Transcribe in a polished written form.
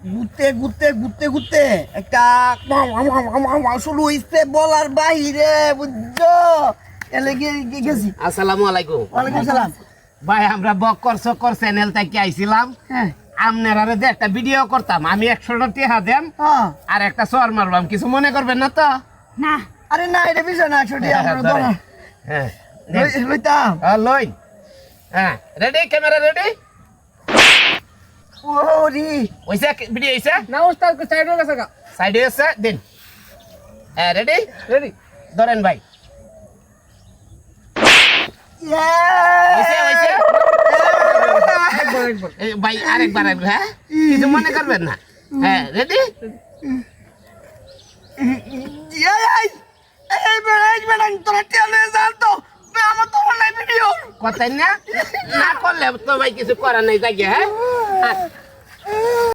ঘুরতে ঘুরতে ঘুরতে ঘুরতে একটা শুরু হইছে বলার বাহিরে বুঝছো এলে গেছি। আসসালামু আলাইকুম। ওয়ালাইকুম সালাম। ভাই আমরা বক্কর সকর চ্যানেল থেকে আইছিলাম। হ্যাঁ আপনারা যে একটা ভিডিও করতাম, আমি 100টা টিহা দেন হ্যাঁ। আর একটা সর মারবাম, কিছু মনে করবেন না তো? না আরে না এটা বিষয় না ছুটি আমরা ধরা হ্যাঁ লইতাম। লই। হ্যাঁ রেডি, ক্যামেরা রেডি। ওরি ওইসে ভিডিও হইছে না ওস্তাদ সাইড হয়ে গেছে গা। সাইডে আছে দিন। হ্যাঁ রেডি রেডি ধরেন ভাই। ইয়ে হইছে হইছে একবার এই ভাই আরেকবার আরেকবার, হ্যাঁ কিছু মনে করবেন না। হ্যাঁ রেডি। এই বেড়া তোরা টেলে যান তো আমার তো অনলাইন ভিডিও কথাই না না করলে তো ভাই কিছু করার নাই জায়গা। হ্যাঁ